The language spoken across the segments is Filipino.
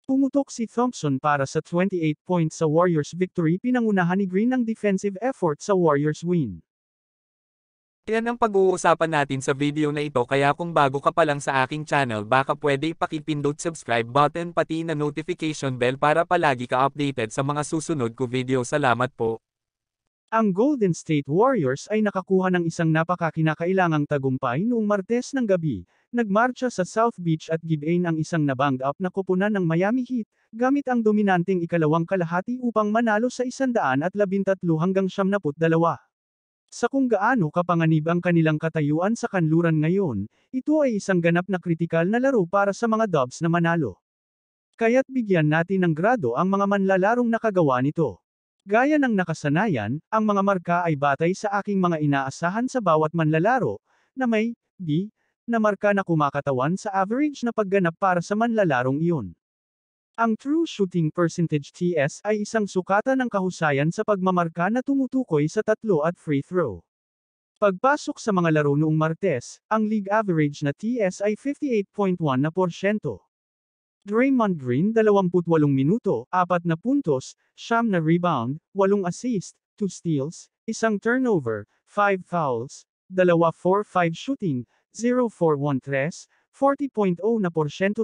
Pumutok si Thompson para sa 28 points sa Warriors victory, pinangunahan ni Green ang defensive effort sa Warriors win. Yan ang pag-uusapan natin sa video na ito, kaya kung bago ka pa lang sa aking channel baka pwede ipakipindot subscribe button pati na notification bell para palagi ka updated sa mga susunod ko video. Salamat po. Ang Golden State Warriors ay nakakuha ng isang napakakinakailangang tagumpay noong Martes ng gabi. Nagmarcha sa South Beach at Gibeon ang isang na-banged up na koponan ng Miami Heat, gamit ang dominanteng ikalawang kalahati upang manalo sa 113 hanggang 72. Sa kung gaano kapanganib ang kanilang katayuan sa kanluran ngayon, ito ay isang ganap na kritikal na laro para sa mga Dubs na manalo. Kaya't bigyan natin ng grado ang mga manlalarong nakagawa nito. Gaya ng nakasanayan, ang mga marka ay batay sa aking mga inaasahan sa bawat manlalaro, na may B na marka na kumakatawan sa average na pagganap para sa manlalarong iyon. Ang true shooting percentage (TS) ay isang sukatan ng kahusayan sa pagmamarka na tumutukoy sa tatlo at free throw. Pagpasok sa mga laro noong Martes, ang league average na TS ay 58.1%. Draymond Green 28 minuto, 4 na puntos, 9 na rebound, 8 assist, 2 steals, 1 turnover, 5 fouls, 2-4-5 shooting, 0-4-1-3, 40.0%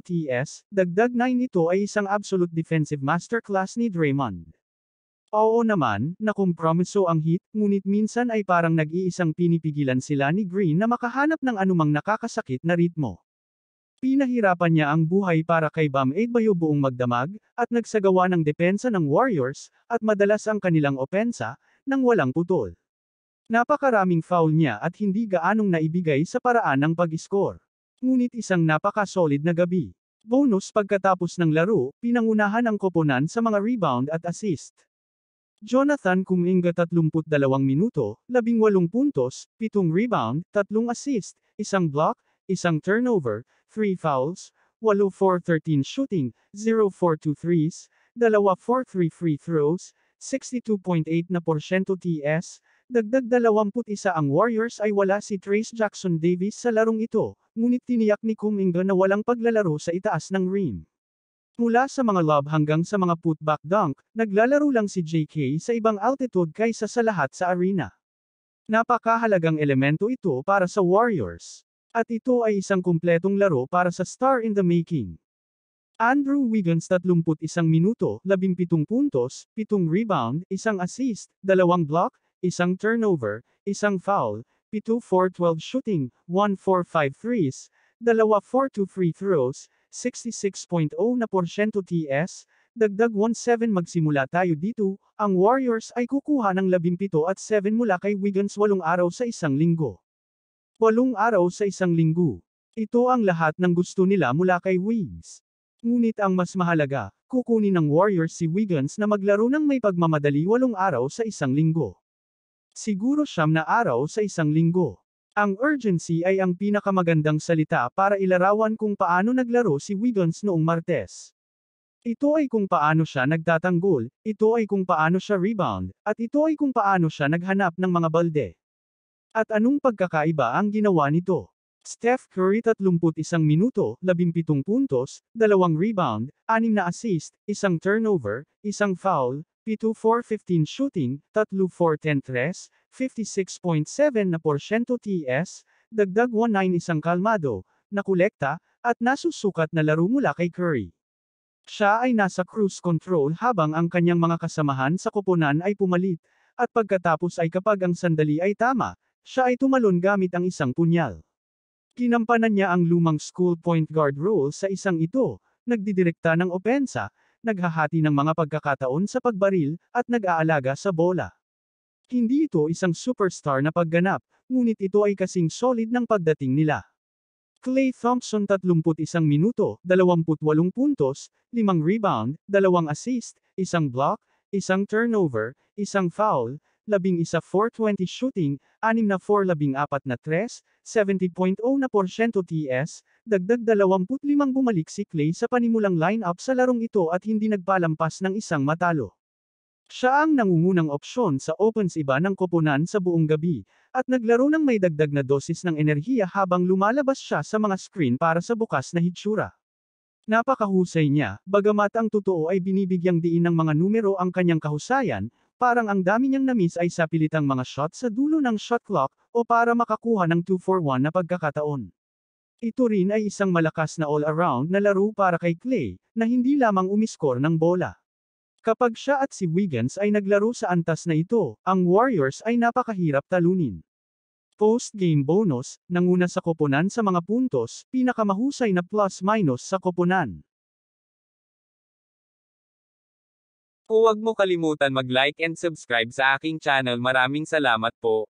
TS, dagdag 9 nito ay isang absolute defensive masterclass ni Draymond. Oo naman, nakompromiso ang Heat, ngunit minsan ay parang nag-iisang pinipigilan sila ni Green na makahanap ng anumang nakakasakit na ritmo. Pinahirapan niya ang buhay para kay Bam Adebayo buong magdamag, at nagsagawa ng depensa ng Warriors, at madalas ang kanilang opensa, nang walang putol. Napakaraming foul niya at hindi gaanong naibigay sa paraan ng pag-score. Ngunit isang napaka-solid na gabi. Bonus pagkatapos ng laro, pinangunahan ang koponan sa mga rebound at assist. Jonathan Kuminga 32 minuto, 18 puntos, 7 rebound, 3 assist, 1 block, 1 turnover, 3 fouls, 8-4-13 shooting, 0-4-2 threes, 2-4-3 free throws, 62.8% TS, dagdag 21 ang Warriors ay wala si Trayce Jackson-Davis sa larong ito, ngunit tiniyak ni Kuminga na walang paglalaro sa itaas ng rim. Mula sa mga lob hanggang sa mga putback dunk, naglalaro lang si JK sa ibang altitude kaysa sa lahat sa arena. Napakahalagang elemento ito para sa Warriors. At ito ay isang kumpletong laro para sa star in the making. Andrew Wiggins 31 minuto, 17 puntos, 7 rebound, 1 assist, 2 block, 1 turnover, 1 foul, 7-4-12 shooting, 1-4-5 threes, 2-4-2 free throws, 66.0% TS, dagdag 1-7 magsimula tayo dito, ang Warriors ay kukuha ng 17 at 7 mula kay Wiggins 8 araw sa isang linggo. 8 araw sa isang linggo. Ito ang lahat ng gusto nila mula kay Wiggs. Ngunit ang mas mahalaga, kukunin ng Warriors si Wiggins na maglaro ng may pagmamadali 8 araw sa isang linggo. Siguro 9 na araw sa isang linggo. Ang urgency ay ang pinakamagandang salita para ilarawan kung paano naglaro si Wiggins noong Martes. Ito ay kung paano siya nagtatanggol, ito ay kung paano siya rebound, at ito ay kung paano siya naghanap ng mga balde. At anong pagkakaiba ang ginawa nito? Steph Curry 31 minuto, 17 puntos, 2 rebound, 6 na assist, 1 turnover, 1 foul, 7-4-15 shooting, 3-4-10 tres, 56.7% TS, dagdag 1-9 isang kalmado, nakolekta, at nasusukat na laro mula kay Curry. Siya ay nasa cruise control habang ang kanyang mga kasamahan sa koponan ay pumalit, at pagkatapos ay kapag ang sandali ay tama, siya ay tumalon gamit ang isang punyal. Ginampanan niya ang lumang school point guard role sa isang ito, nagdidirekta ng opensa, naghahati ng mga pagkakataon sa pagbaril, at nag-aalaga sa bola. Hindi ito isang superstar na pagganap, ngunit ito ay kasing solid ng pagdating nila. Klay Thompson 31 minuto, 28 puntos, 5 rebound, 2 assist, 1 block, 1 turnover, 1 foul, 11-4-20 shooting, 6-4-14 na tres, 70.0% TS, dagdag 25 bumalik si Klay sa panimulang lineup sa larong ito at hindi nagpalampas ng isang matalo. Siya ang nangungunang opsyon sa opens iba ng koponan sa buong gabi, at naglaro ng may dagdag na dosis ng enerhiya habang lumalabas siya sa mga screen para sa bukas na hitsura. Napakahusay niya, bagamat ang totoo ay binibigyang diin ng mga numero ang kanyang kahusayan, parang ang dami niyang na-miss ay sa pilitang mga shot sa dulo ng shot clock, o para makakuha ng 2-for-1 na pagkakataon. Ito rin ay isang malakas na all-around na laro para kay Klay, na hindi lamang umiskor ng bola. Kapag siya at si Wiggins ay naglaro sa antas na ito, ang Warriors ay napakahirap talunin. Post-game bonus, nanguna sa koponan sa mga puntos, pinakamahusay na plus-minus sa koponan. Huwag mo kalimutan mag-like and subscribe sa aking channel. Maraming salamat po.